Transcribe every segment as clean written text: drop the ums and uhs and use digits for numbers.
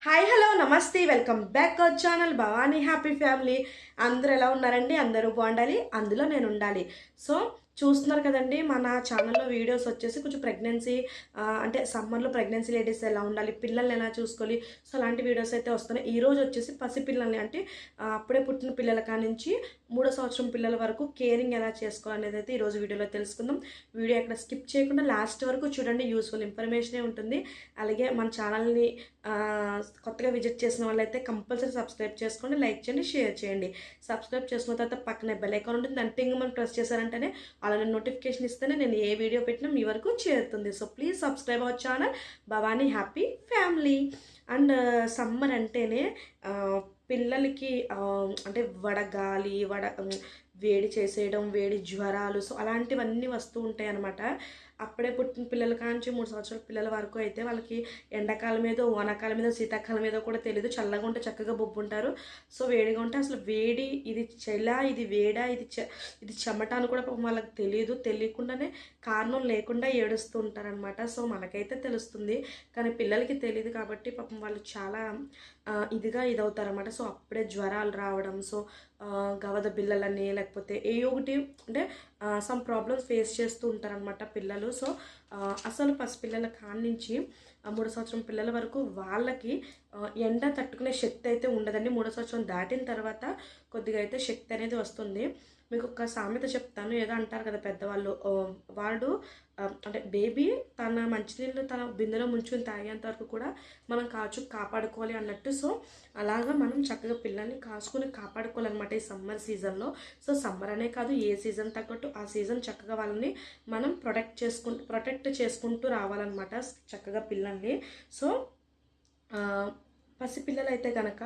Hi hello నమస్తే welcome back our channel Bhavani happy family. అందరూ ఎలా ఉన్నారండి? అందరూ బాగుండాలి, అందులో నేను ఉండాలి. సో చూస్తున్నారు కదండి, మన ఛానల్లో వీడియోస్ వచ్చేసి కొంచెం ప్రెగ్నెన్సీ అంటే సమ్మర్లో ప్రెగ్నెన్సీ లేడీస్ ఎలా ఉండాలి, పిల్లల్ని ఎలా చూసుకోవాలి, సో అలాంటి వీడియోస్ అయితే వస్తున్నాయి. ఈరోజు వచ్చేసి పసిపిల్లల్ని అంటే అప్పుడే పుట్టిన పిల్లల కానించి 3వ సంవత్సరం పిల్లల వరకు కేరింగ్ ఎలా చేసుకోవాలనేది అయితే ఈరోజు వీడియోలో తెలుసుకుందాం. వీడియో ఎక్కడ స్కిప్ చేయకుండా లాస్ట్ వరకు చూడండి, యూస్ఫుల్ ఇన్ఫర్మేషనే ఉంటుంది. అలాగే మన ఛానల్ని కొత్తగా విజిట్ చేసిన వాళ్ళైతే కంపల్సరీ సబ్స్క్రైబ్ చేసుకోండి, లైక్ చేయండి, షేర్ చేయండి. సబ్స్క్రైబ్ చేసుకున్న తర్వాత పక్కనే బెల్ ఐకాన్ ఉంటుంది, దాన్ని టింగ్ మనం ప్రెస్ చేశారంటేనే అలానే నోటిఫికేషన్ ఇస్తేనే నేను ఏ వీడియో పెట్టినా మీ వరకు చేరుతుంది. So please subscribe our channel Bhavani happy family. And summer అంటేనే పిల్లలకి అంటే వడగాలి వేడి చేసేయడం, వేడి జ్వరాలు, సో అలాంటివన్నీ వస్తూ ఉంటాయి అన్నమాట. అప్పుడే పుట్టిన పిల్లల కాంచి 3 సంవత్సరాల పిల్లల వరకు అయితే వాళ్ళకి ఎండాకాలం ఏదో, వానాకాలం ఏదో, శీతాకాలం ఏదో కూడా తెలియదు. చల్లగా ఉంటే చక్కగా బొబ్బుంటారు. సో వేడిగా ఉంటే అసలు వేడి, ఇది చెలా, ఇది వేడా, ఇది చెమట అని కూడా పాపం వాళ్ళకి తెలియదు. తెలియకుండానే కారణం లేకుండా ఏడుస్తూ ఉంటారనమాట. సో మనకైతే తెలుస్తుంది, కానీ పిల్లలకి తెలియదు కాబట్టి పాపం వాళ్ళు చాలా ఇదవుతారనమాట. సో అప్పుడే జ్వరాలు రావడం, సో గవద బిళ్ళలని లేకపోతే ఏ ఒకటి అంటే సమ్ ప్రాబ్లమ్స్ ఫేస్ చేస్తూ ఉంటారనమాట పిల్లలు. సో అసలు పసిపిల్లల కాడి నుంచి 3 సంవత్సరం పిల్లల వరకు వాళ్ళకి ఎండ తట్టుకునే శక్తి అయితే ఉండదండి. 3 సంవత్సరం దాటిన తర్వాత కొద్దిగా అయితే శక్తి అనేది వస్తుంది. మీకు ఒక సామెత చెప్తాను, ఏదో అంటారు కదా పెద్దవాళ్ళు, వాడు అంటే బేబీ తన మంచినీళ్ళు తన బిందెలో ముంచుకొని తాగేంత వరకు కూడా మనం కాపాడుకోవాలి అన్నట్టు. సో అలాగా మనం చక్కగా పిల్లల్ని కాపాడుకోవాలన్నమాట ఈ సమ్మర్ సీజన్లో. సో సమ్మర్ అనే కాదు, ఏ సీజన్ తగ్గట్టు ఆ సీజన్ చక్కగా వాళ్ళని మనం ప్రొటెక్ట్ చేసుకుంటూ రావాలన్నమాట చక్కగా పిల్లల్ని. సో పసిపిల్లలు అయితే కనుక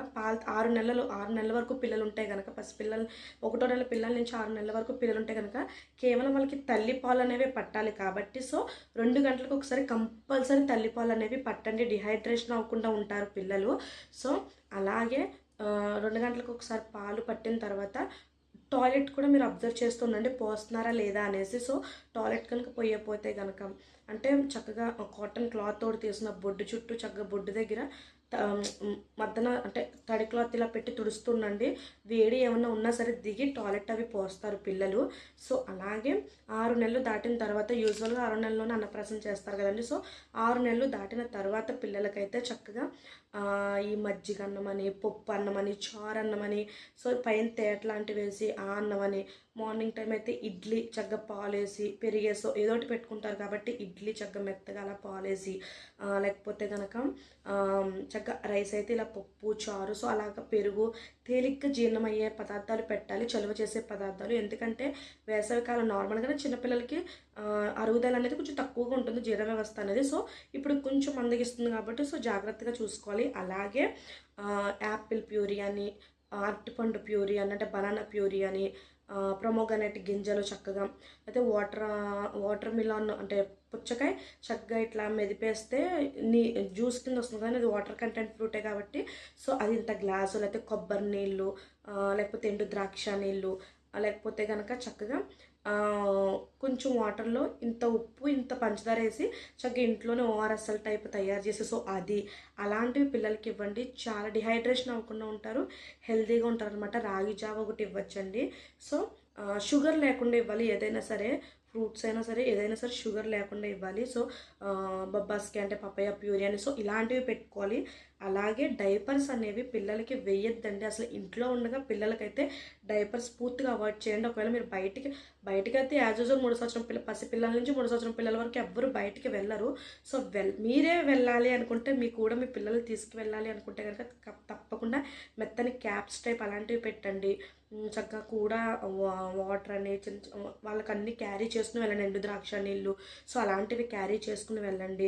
6 నెలల వరకు పిల్లలు ఉంటే కనుక, పసిపిల్లలు 1వ నెల పిల్లల నుంచి 6 నెలల వరకు పిల్లలు ఉంటే కనుక కేవలం వాళ్ళకి తల్లిపాలు అనేవి పట్టాలి. కాబట్టి సో 2 గంటలకు ఒకసారి కంపల్సరీ తల్లిపాలు అనేవి పట్టండి, డిహైడ్రేషన్ అవ్వకుండా ఉంటారు పిల్లలు. సో అలాగే 2 గంటలకు ఒకసారి పాలు పట్టిన తర్వాత టాయిలెట్ కూడా మీరు అబ్జర్వ్ చేస్తుండండి, పోస్తున్నారా లేదా అనేసి. సో టాయిలెట్ కనుక పోయకపోతే కనుక అంటే చక్కగా కాటన్ క్లాత్ తోటి తీసిన బొడ్డు చుట్టూ చక్కగా బొడ్డు దగ్గర మధ్యన అంటే తడి క్లాత్ ఇలా పెట్టి తుడుస్తుండండి. వేడి ఏమన్నా ఉన్నా సరే దిగి టాయిలెట్ అవి పోస్తారు పిల్లలు. సో అలాగే 6 నెలలు దాటిన తర్వాత, యూజువల్గా 6 నెలల్లోనే అన్నప్రాసన చేస్తారు కదండి. సో 6 నెలలు దాటిన తర్వాత పిల్లలకైతే చక్కగా ఈ మజ్జిగ అన్నమని, పప్పు అన్నమని, చారు అన్నమని, సో పైన తేట లాంటివి వేసి ఆ అన్నమని, మార్నింగ్ టైం అయితే ఇడ్లీ చక్కగా పాలేసి పెరిగేసో ఏదో ఒకటి పెట్టుకుంటారు కాబట్టి ఇడ్లీ చక్కగా మెత్తగా అలా పాలేసి, లేకపోతే కనుక చక్కగా రైస్ అయితే ఇలా పప్పు చారు, సో అలాగ పెరుగు, తేలిగ్గా జీర్ణమయ్యే పదార్థాలు పెట్టాలి, చలువ చేసే పదార్థాలు. ఎందుకంటే వేసవికాలం నార్మల్గానే చిన్నపిల్లలకి అరుగుదల అనేది కొంచెం తక్కువగా ఉంటుంది, జీర్ణ వ్యవస్థ అనేది. సో ఇప్పుడు కొంచెం మందగిస్తుంది కాబట్టి సో జాగ్రత్తగా చూసుకోవాలి. అలాగే యాపిల్ ప్యూరీ అని, అరటిపండు ప్యూరీ అని, అంటే బనానా ప్యూరీ అని, ప్రొమోగనేట్ గింజలు చక్కగా, అయితే వాటర్ మిలాన్ అంటే పుచ్చకాయ చక్కగా ఇట్లా మెదిపేస్తే జ్యూస్ కింద వస్తుంది, కానీ అది వాటర్ కంటెంట్ ఫ్రూటే కాబట్టి సో అది ఇంత గ్లాసు, లేకపోతే కొబ్బరి నీళ్ళు, లేకపోతే ఎండు ద్రాక్ష నీళ్ళు, లేకపోతే కనుక చక్కగా కొంచెం వాటర్లో ఇంత ఉప్పు ఇంత పంచదార వేసి చక్కగా ఇంట్లోనే ఓఆర్ఎస్ఎల్ టైప్ తయారు చేసి, సో అది అలాంటివి పిల్లలకి ఇవ్వండి. చాలా డిహైడ్రేషన్ అవ్వకుండా ఉంటారు, హెల్తీగా ఉంటారు అనమాట. రాగి జావ ఒకటి ఇవ్వచ్చండి. సో షుగర్ లేకుండా ఇవ్వాలి, ఏదైనా సరే ఫ్రూట్స్ అయినా సరే ఏదైనా సరే షుగర్ లేకుండా ఇవ్వాలి. సో బొబ్బాస్కి అంటే పపయ ప్యూరీ అని, సో ఇలాంటివి పెట్టుకోవాలి. అలాగే డైపర్స్ అనేవి పిల్లలకి వేయొద్దండి. అసలు ఇంట్లో ఉండగా పిల్లలకైతే డైపర్స్ పూర్తిగా అవాయిడ్ చేయండి. ఒకవేళ మీరు బయటికి అయితే యాజ్ యూజువల్ 3 సంవత్సరం పసిపిల్లల నుంచి 3 సంవత్సరం పిల్లల వరకు ఎవ్వరు బయటికి వెళ్ళరు. సో మీరే వెళ్ళాలి అనుకుంటే, మీకు కూడా మీ పిల్లలు తీసుకువెళ్ళాలి అనుకుంటే కనుక తప్పకుండా మెత్తని క్యాప్స్ టైప్ అలాంటివి పెట్టండి. చక్కగా కూడా వాటర్ అని వాళ్ళకి అన్నీ క్యారీ చేసుకుని వెళ్ళండి, ఎండు ద్రాక్ష నీళ్ళు, సో అలాంటివి క్యారీ చేసుకుని వెళ్ళండి.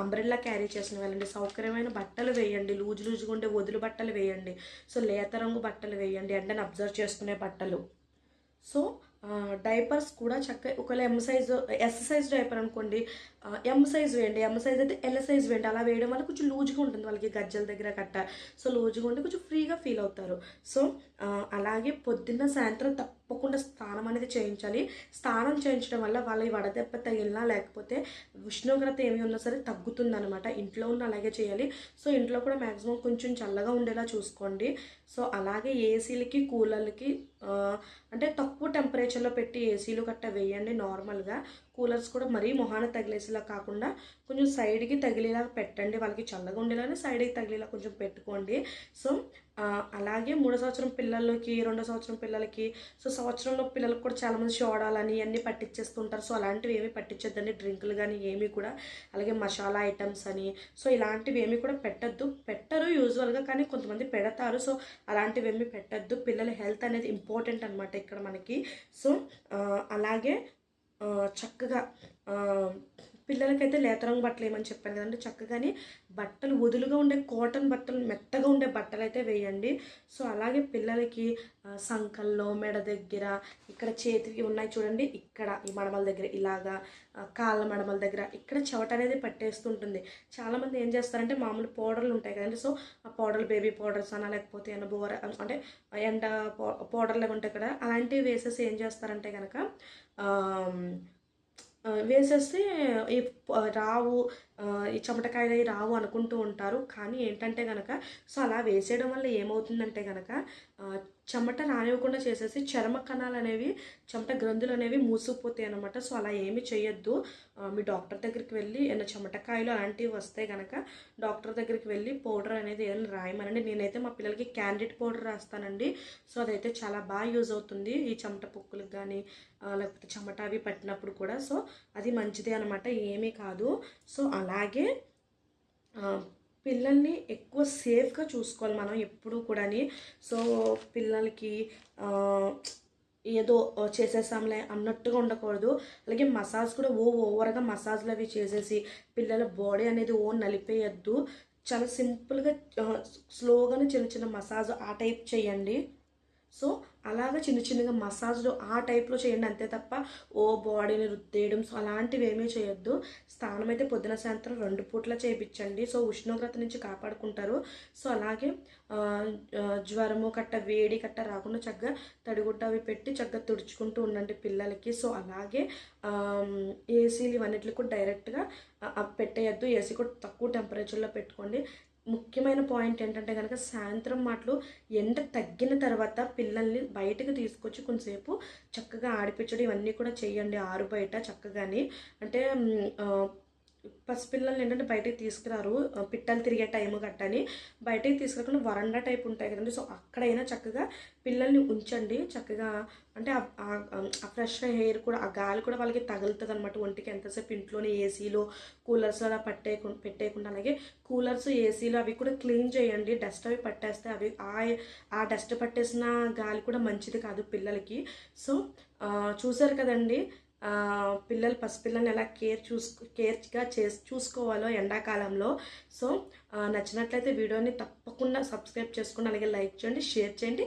అంబ్రెల్లా క్యారీ చేసుకుని వెళ్ళండి. సౌకర్యమైన బట్టలు వేయండి, లూజుగా ఉండే వదులు బట్టలు వేయండి. సో లేత రంగు బట్టలు వేయండి, ఎండని అబ్జర్వ్ చేసుకునే బట్టలు. సో డైపర్స్ కూడా చక్కగా ఒకవేళ ఎస్ సైజ్ డైపర్ అనుకోండి, ఎం సైజ్ వేయండి, ఎం సైజ్ అయితే ఎల్ సైజ్ వేయండి. అలా వేయడం వల్ల కొంచెం లూజ్గా ఉంటుంది వాళ్ళకి గజ్జల దగ్గర కట్ట. సో లూజ్గా ఉంటే కొంచెం ఫ్రీగా ఫీల్ అవుతారు. సో అలాగే పొద్దున్న సాయంత్రం తప్పకుండా స్నానం అనేది చేయించాలి. స్నానం చేయించడం వల్ల వాళ్ళ వడదెబ్బ తగిలినా లేకపోతే ఉష్ణోగ్రత ఏమి ఉన్నా సరే తగ్గుతుందనమాట. ఇంట్లో ఉన్న అలాగే చేయాలి. సో ఇంట్లో కూడా మ్యాక్సిమం కొంచెం చల్లగా ఉండేలా చూసుకోండి. సో అలాగే ఏసీలకి కూలర్లకి అంటే తక్కువ టెంపరేచర్లో పెట్టి ఏసీలు గట్టా వేయండి నార్మల్గా. కూలర్స్ కూడా మరీ మొహాన తగిలేసేలా కాకుండా కొంచెం సైడ్కి తగిలేలా పెట్టండి. వాళ్ళకి చల్లగా ఉండేలానే సైడ్కి తగిలేలా కొంచెం పెట్టుకోండి. సో అలాగే 3వ సంవత్సరం పిల్లలకి 2వ సంవత్సరం పిల్లలకి సో సంవత్సరంలో పిల్లలకు కూడా చాలామంది సోడాలని అన్నీ పట్టించేస్తుంటారు. సో అలాంటివి ఏమీ పట్టించద్దండి. డ్రింకులు కానీ ఏమీ కూడా. అలాగే మసాలా ఐటమ్స్ అని సో ఇలాంటివి ఏమీ కూడా పెట్టరు యూజువల్గా, కానీ కొంతమంది పెడతారు. సో అలాంటివి ఏమీ పెట్టద్దు. పిల్లల హెల్త్ అనేది ఇంపార్టెంట్ అనమాట ఇక్కడ మనకి. సో అలాగే చక్కగా పిల్లలకైతే లేత రంగు బట్టలు ఏమని చెప్పాను కదండి. చక్కగాని బట్టలు వదులుగా ఉండే కాటన్ బట్టలు, మెత్తగా ఉండే బట్టలు అయితే వేయండి. సో అలాగే పిల్లలకి సంకల్లో, మెడ దగ్గర, ఇక్కడ చేతికి ఉన్నాయి చూడండి, ఇక్కడ ఈ మడమల దగ్గర ఇలాగా, కాళ్ళ మడమల దగ్గర ఇక్కడ చెవట అనేది పట్టేస్తుంటుంది. చాలామంది ఏం చేస్తారంటే మామూలు పౌడర్లు ఉంటాయి కదండి. సో ఆ పౌడర్లు బేబీ పౌడర్స్ అనా లేకపోతే ఎనబోర అంటే ఎండ పౌడర్లు ఉంటాయి కదా, అలాంటివి వేసేసి ఏం చేస్తారంటే కనుక వేసేస్తే ఈ రావు, ఈ చెమటకాయలు అవి రావు అనుకుంటూ ఉంటారు. కానీ ఏంటంటే కనుక సో అలా వేసేయడం వల్ల ఏమవుతుందంటే కనుక చెమట రానివ్వకుండా చేసేసి చర్మ కణాలు అనేవి, చెమట గ్రంథులు అనేవి మూసుకుపోతాయి అనమాట. సో అలా ఏమి చేయొద్దు. మీ డాక్టర్ దగ్గరికి వెళ్ళి ఏమైనా చెమటకాయలు అలాంటివి వస్తే కనుక డాక్టర్ దగ్గరికి వెళ్ళి పౌడర్ అనేది ఏదైనా రాయమనండి. నేనైతే మా పిల్లలకి క్యాండిడ్ పౌడర్ రాస్తానండి. సో అదైతే చాలా బాగా యూజ్ అవుతుంది ఈ చెమట పొక్కులకు కానీ లేకపోతే చెమట అవి పట్టినప్పుడు కూడా. సో అది మంచిదే అనమాట, ఏమీ కాదు. సో అలాగే పిల్లల్ని ఎక్కువ సేఫ్గా చూసుకోవాలి మనం ఎప్పుడూ కూడాని. సో పిల్లలకి ఏదో చేసేసాంలే అన్నట్టుగా ఉండకూడదు. అలాగే మసాజ్ కూడా ఓవర్గా మసాజ్లు అవి చేసేసి పిల్లల బాడీ అనేది నలిపేయద్దు. చాలా సింపుల్గా స్లోగానే చిన్న చిన్న మసాజ్ ఆ టైప్ చేయండి. సో అలాగా చిన్న చిన్నగా మసాజ్లు ఆ టైప్లో చేయండి అంతే తప్ప బాడీని రుద్దేయడం సో అలాంటివి ఏమీ చేయొద్దు. స్నానం అయితే పొద్దున సాయంత్రం 2 పూట్ల చేయించండి. సో ఉష్ణోగ్రత నుంచి కాపాడుకుంటారు. సో అలాగే జ్వరము కట్ట వేడి కట్ట రాకుండా చక్కగా తడిగుడ్డ అవి పెట్టి చక్కగా తుడుచుకుంటూ ఉండండి పిల్లలకి. సో అలాగే ఏసీలు ఇవన్నిటికి కూడా డైరెక్ట్గా పెట్టేయద్దు. ఏసీ కూడా తక్కువ టెంపరేచర్లో పెట్టుకోండి. ముఖ్యమైన పాయింట్ ఏంటంటే కనుక సాయంత్రం మాటలు ఎండ తగ్గిన తర్వాత పిల్లల్ని బయటకు తీసుకొచ్చి కొంతసేపు చక్కగా ఆడిపించడం ఇవన్నీ కూడా చేయండి ఆరు బయట చక్కగాని. అంటే పసిపిల్లల్ని ఏంటంటే బయటకు తీసుకురారు, పిట్టలు తిరిగే టైము గట్టని బయటకు తీసుకురాకుండా వరండా టైప్ ఉంటాయి కదండి. సో అక్కడైనా చక్కగా పిల్లల్ని ఉంచండి చక్కగా. అంటే ఆ ఫ్రెష్ ఎయిర్ కూడా, ఆ గాలి కూడా వాళ్ళకి తగులుతుంది అనమాట ఒంటికి. ఎంతసేపు ఇంట్లోనే ఏసీలో కూలర్స్ అలా పెట్టేయకుండా. అలాగే కూలర్స్ ఏసీలు అవి కూడా క్లీన్ చేయండి. డస్ట్ అవి పట్టేస్తే అవి ఆ డస్ట్ పట్టేసిన గాలి కూడా మంచిది కాదు పిల్లలకి. సో చూసారు కదండి పసిపిల్లల్ని ఎలా కేర్గా చూసుకోవాలో ఎండాకాలంలో. సో నచ్చినట్లయితే వీడియోని తప్పకుండా సబ్స్క్రైబ్ చేసుకోండి. అలాగే లైక్ చేయండి, షేర్ చేయండి,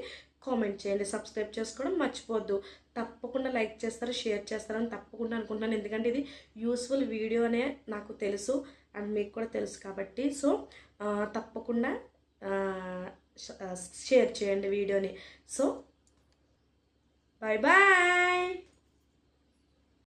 కామెంట్ చేయండి. సబ్స్క్రైబ్ చేసుకోవడం మర్చిపోద్దు. తప్పకుండా లైక్ చేస్తారు, షేర్ చేస్తారని తప్పకుండా అనుకుంటున్నాను. ఎందుకంటే ఇది యూస్ఫుల్ వీడియో అనే నాకు తెలుసు అండ్ మీకు కూడా తెలుసు కాబట్టి. సో తప్పకుండా షేర్ చేయండి వీడియోని. So bye bye.